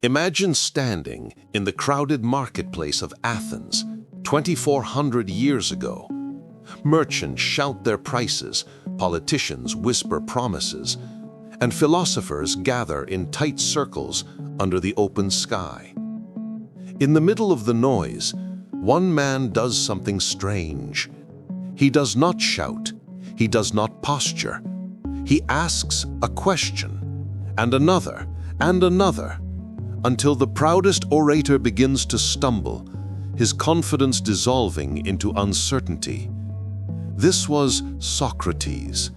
Imagine standing in the crowded marketplace of Athens 2,400 years ago. Merchants shout their prices, politicians whisper promises, and philosophers gather in tight circles under the open sky. In the middle of the noise, one man does something strange. He does not shout. He does not posture. He asks a question, and another, until the proudest orator begins to stumble, his confidence dissolving into uncertainty. This was Socrates,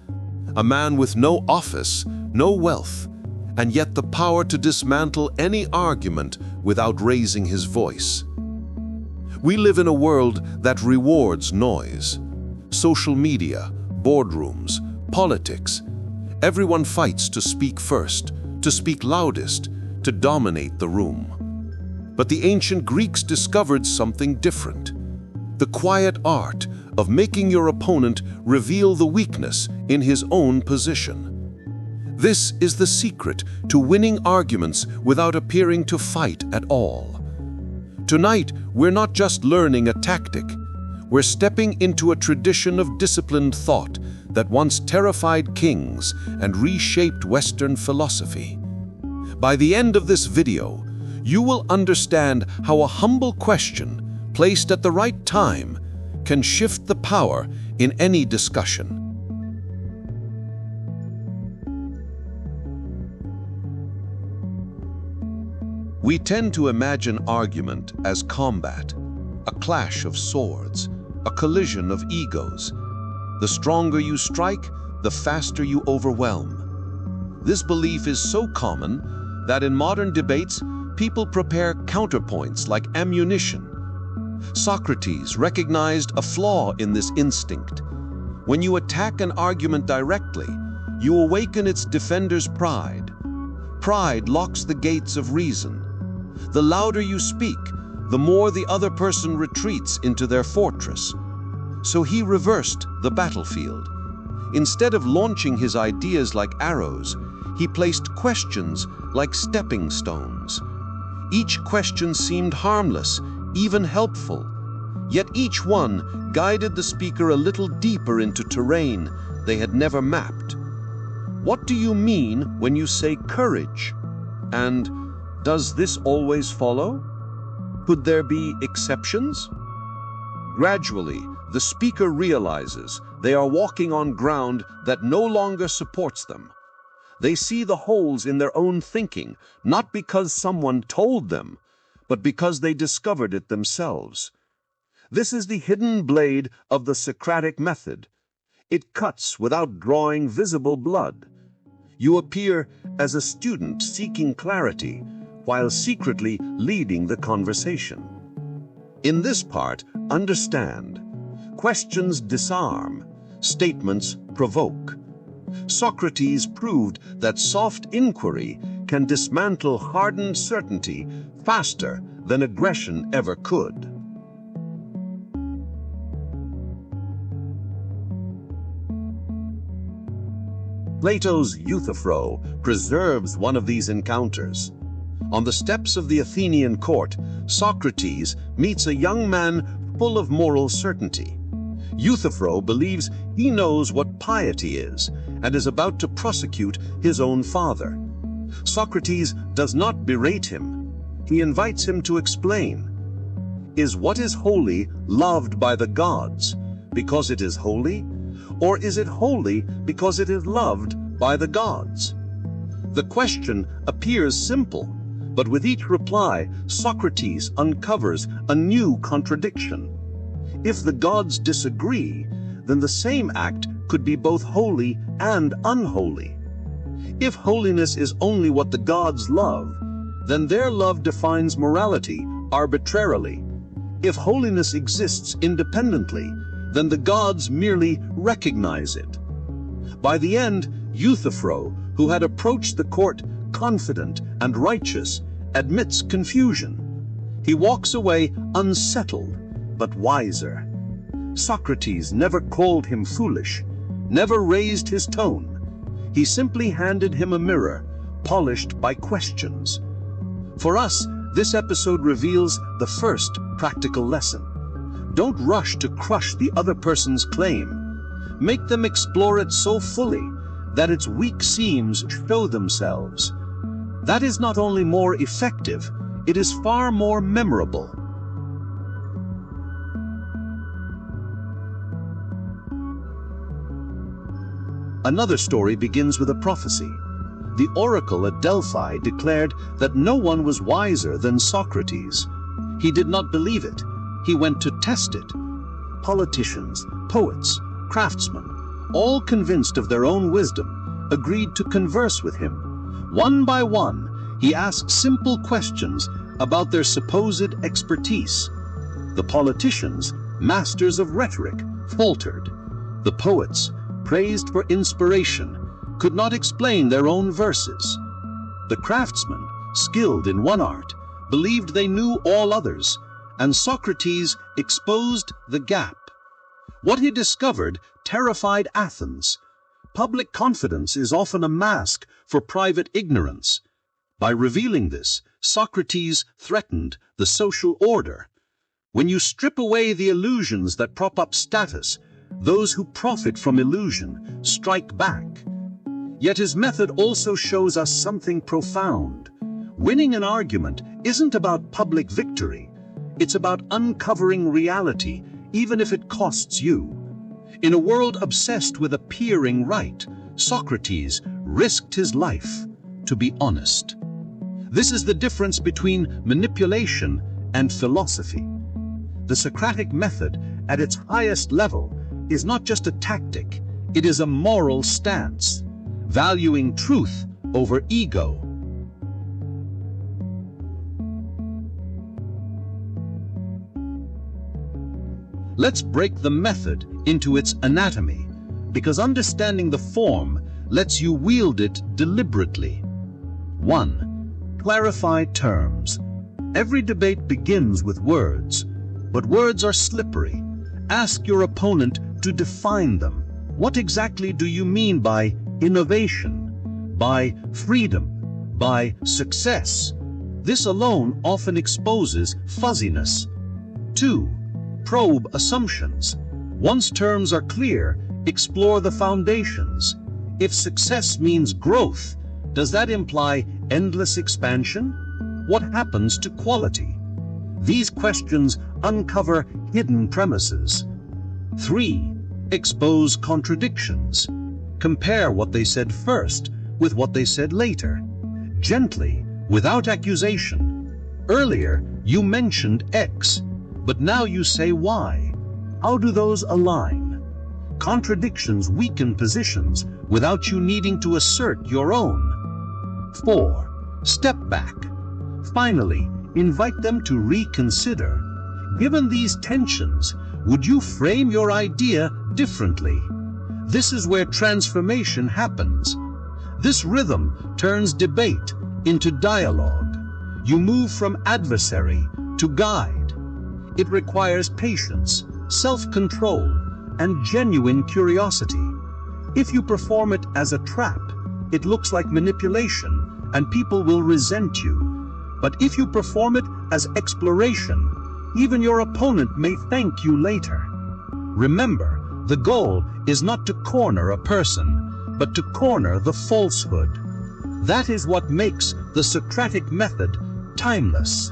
a man with no office, no wealth, and yet the power to dismantle any argument without raising his voice. We live in a world that rewards noise. Social media, boardrooms, politics. Everyone fights to speak first, to speak loudest, to dominate the room. But the ancient Greeks discovered something different: the quiet art of making your opponent reveal the weakness in his own position. This is the secret to winning arguments without appearing to fight at all. Tonight, we're not just learning a tactic. We're stepping into a tradition of disciplined thought that once terrified kings and reshaped Western philosophy. By the end of this video, you will understand how a humble question, placed at the right time, can shift the power in any discussion. We tend to imagine argument as combat, a clash of swords, a collision of egos. The stronger you strike, the faster you overwhelm. This belief is so common that in modern debates, people prepare counterpoints like ammunition. Socrates recognized a flaw in this instinct. When you attack an argument directly, you awaken its defender's pride. Pride locks the gates of reason. The louder you speak, the more the other person retreats into their fortress. So he reversed the battlefield. Instead of launching his ideas like arrows, he placed questions like stepping stones. Each question seemed harmless, even helpful. Yet each one guided the speaker a little deeper into terrain they had never mapped. What do you mean when you say courage? And does this always follow? Could there be exceptions? Gradually, the speaker realizes they are walking on ground that no longer supports them. They see the holes in their own thinking, not because someone told them, but because they discovered it themselves. This is the hidden blade of the Socratic Method. It cuts without drawing visible blood. You appear as a student seeking clarity, while secretly leading the conversation. In this part, understand: questions disarm, statements provoke. Socrates proved that soft inquiry can dismantle hardened certainty faster than aggression ever could. Plato's Euthyphro preserves one of these encounters. On the steps of the Athenian court, Socrates meets a young man full of moral certainty. Euthyphro believes he knows what piety is and is about to prosecute his own father. Socrates does not berate him. He invites him to explain. Is what is holy loved by the gods because it is holy? Or is it holy because it is loved by the gods? The question appears simple, but with each reply, Socrates uncovers a new contradiction. If the gods disagree, then the same act could be both holy and unholy. If holiness is only what the gods love, then their love defines morality arbitrarily. If holiness exists independently, then the gods merely recognize it. By the end, Euthyphro, who had approached the court confident and righteous, admits confusion. He walks away unsettled, but wiser. Socrates never called him foolish, never raised his tone. He simply handed him a mirror, polished by questions. For us, this episode reveals the first practical lesson. Don't rush to crush the other person's claim. Make them explore it so fully that its weak seams show themselves. That is not only more effective, it is far more memorable. Another story begins with a prophecy. The oracle at Delphi declared that no one was wiser than Socrates. He did not believe it. He went to test it. Politicians, poets, craftsmen, all convinced of their own wisdom, agreed to converse with him. One by one, he asked simple questions about their supposed expertise. The politicians, masters of rhetoric, faltered. The poets, praised for inspiration, could not explain their own verses. The craftsmen, skilled in one art, believed they knew all others, and Socrates exposed the gap. What he discovered terrified Athens. Public confidence is often a mask for private ignorance. By revealing this, Socrates threatened the social order. When you strip away the illusions that prop up status, those who profit from illusion strike back. Yet his method also shows us something profound. Winning an argument isn't about public victory. It's about uncovering reality, even if it costs you. In a world obsessed with appearing right, Socrates risked his life to be honest. This is the difference between manipulation and philosophy. The Socratic method, at its highest level, is not just a tactic, it is a moral stance, valuing truth over ego. Let's break the method into its anatomy, because understanding the form lets you wield it deliberately. 1. Clarify terms. Every debate begins with words, but words are slippery. Ask your opponent to define them. What exactly do you mean by innovation, by freedom, by success? This alone often exposes fuzziness. 2. Probe assumptions. Once terms are clear, explore the foundations. If success means growth, does that imply endless expansion? What happens to quality? These questions uncover hidden premises. 3. Expose contradictions. Compare what they said first with what they said later. Gently, without accusation. Earlier, you mentioned X, but now you say Y. How do those align? Contradictions weaken positions without you needing to assert your own. 4. Step back. Finally, invite them to reconsider. Given these tensions, would you frame your idea differently? This is where transformation happens. This rhythm turns debate into dialogue. You move from adversary to guide. It requires patience, self-control, and genuine curiosity. If you perform it as a trap, it looks like manipulation, and people will resent you. But if you perform it as exploration, even your opponent may thank you later. Remember, the goal is not to corner a person, but to corner the falsehood. That is what makes the Socratic method timeless.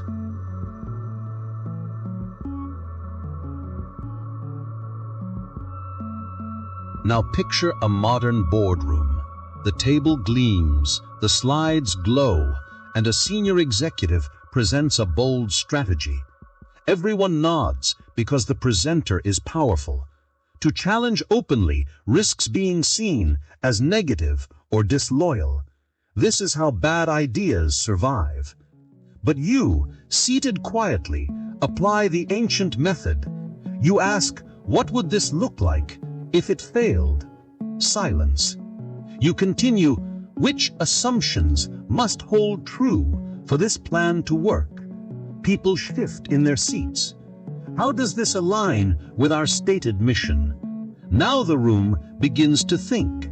Now picture a modern boardroom. The table gleams, the slides glow, and a senior executive presents a bold strategy. Everyone nods because the presenter is powerful. To challenge openly risks being seen as negative or disloyal. This is how bad ideas survive. But you, seated quietly, apply the ancient method. You ask, what would this look like if it failed? Silence. You continue, which assumptions must hold true for this plan to work? People shift in their seats. How does this align with our stated mission? Now the room begins to think.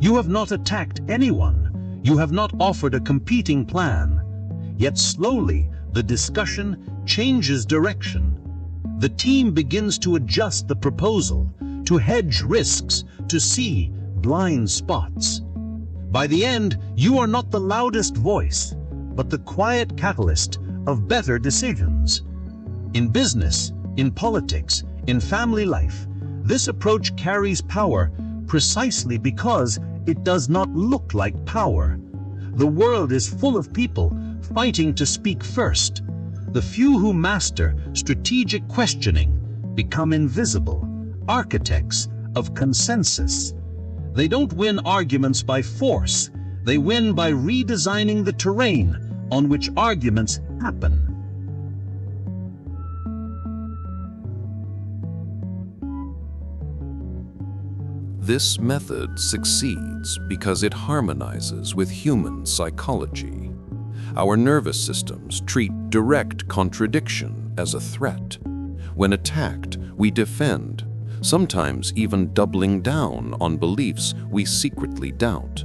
You have not attacked anyone. You have not offered a competing plan. Yet slowly, the discussion changes direction. The team begins to adjust the proposal, to hedge risks, to see blind spots. By the end, you are not the loudest voice, but the quiet catalyst of better decisions. In business, in politics, in family life, this approach carries power precisely because it does not look like power. The world is full of people fighting to speak first. The few who master strategic questioning become invisible, architects of consensus. They don't win arguments by force. They win by redesigning the terrain on which arguments happen. This method succeeds because it harmonizes with human psychology. Our nervous systems treat direct contradiction as a threat. When attacked, we defend, sometimes even doubling down on beliefs we secretly doubt.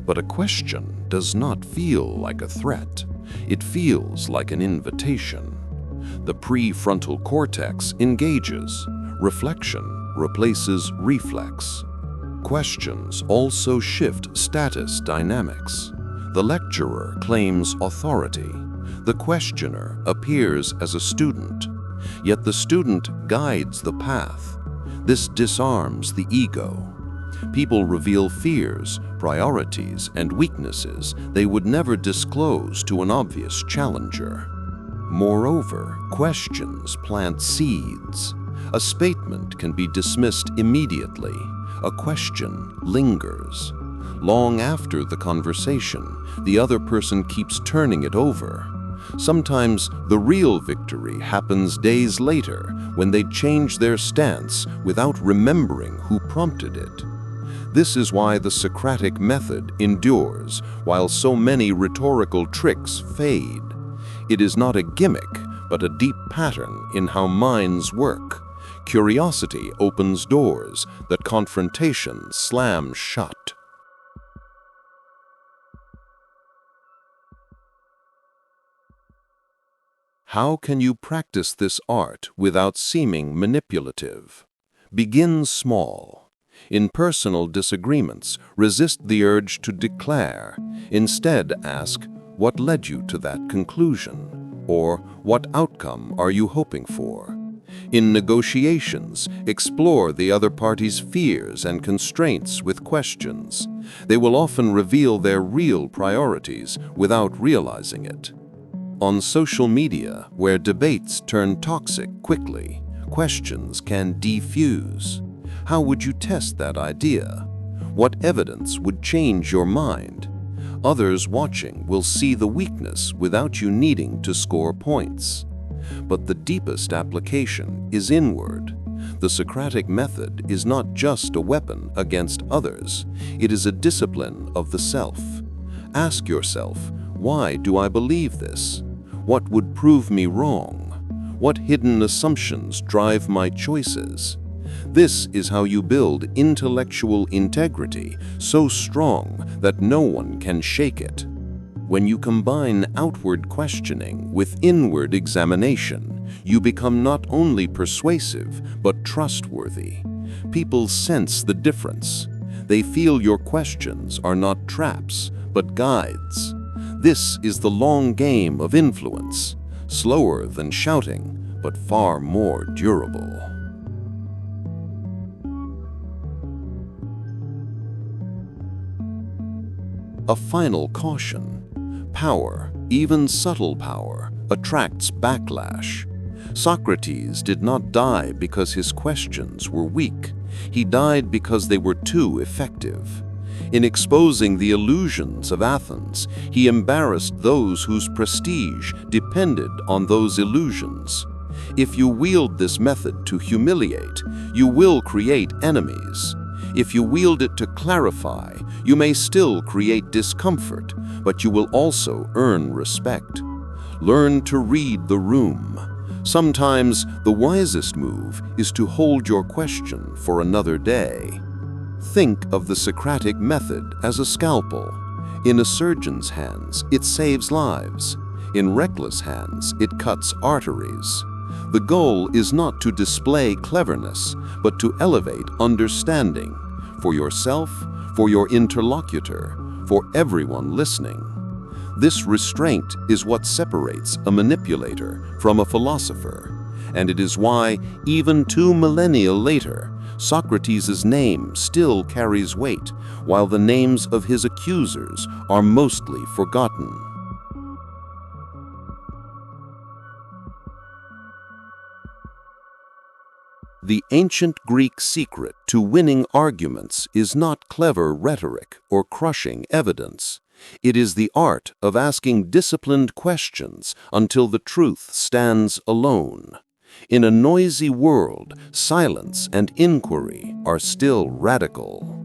But a question does not feel like a threat. It feels like an invitation. The prefrontal cortex engages. Reflection replaces reflex. Questions also shift status dynamics. The lecturer claims authority. The questioner appears as a student. Yet the student guides the path. This disarms the ego. People reveal fears, priorities, and weaknesses they would never disclose to an obvious challenger. Moreover, questions plant seeds. A statement can be dismissed immediately. A question lingers. Long after the conversation, the other person keeps turning it over. Sometimes the real victory happens days later when they change their stance without remembering who prompted it. This is why the Socratic method endures while so many rhetorical tricks fade. It is not a gimmick, but a deep pattern in how minds work. Curiosity opens doors that confrontation slams shut. How can you practice this art without seeming manipulative? Begin small. In personal disagreements, resist the urge to declare. Instead, ask, what led you to that conclusion? Or, what outcome are you hoping for? In negotiations, explore the other party's fears and constraints with questions. They will often reveal their real priorities without realizing it. On social media, where debates turn toxic quickly, questions can defuse. How would you test that idea? What evidence would change your mind? Others watching will see the weakness without you needing to score points. But the deepest application is inward. The Socratic method is not just a weapon against others. It is a discipline of the self. Ask yourself, why do I believe this? What would prove me wrong? What hidden assumptions drive my choices? This is how you build intellectual integrity so strong that no one can shake it. When you combine outward questioning with inward examination, you become not only persuasive but trustworthy. People sense the difference. They feel your questions are not traps, but guides. This is the long game of influence, slower than shouting, but far more durable. A final caution. Power, even subtle power, attracts backlash. Socrates did not die because his questions were weak. He died because they were too effective. In exposing the illusions of Athens, he embarrassed those whose prestige depended on those illusions. If you wield this method to humiliate, you will create enemies. If you wield it to clarify, you may still create discomfort, but you will also earn respect. Learn to read the room. Sometimes the wisest move is to hold your question for another day. Think of the Socratic method as a scalpel. In a surgeon's hands, it saves lives. In reckless hands, it cuts arteries. The goal is not to display cleverness, but to elevate understanding for yourself, for your interlocutor, for everyone listening. This restraint is what separates a manipulator from a philosopher, and it is why, even 2 millennia later, Socrates' name still carries weight, while the names of his accusers are mostly forgotten. The ancient Greek secret to winning arguments is not clever rhetoric or crushing evidence. It is the art of asking disciplined questions until the truth stands alone. In a noisy world, silence and inquiry are still radical.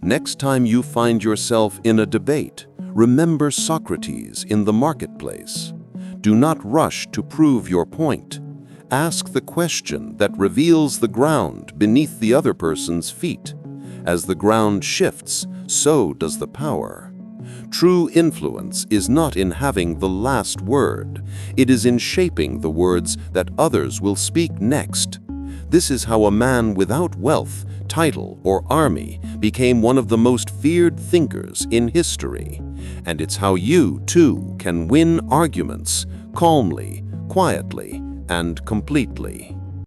Next time you find yourself in a debate, remember Socrates in the marketplace. Do not rush to prove your point. Ask the question that reveals the ground beneath the other person's feet. As the ground shifts, so does the power. True influence is not in having the last word. It is in shaping the words that others will speak next. This is how a man without wealth, title, or army became one of the most feared thinkers in history. And it's how you, too, can win arguments calmly, quietly, and completely.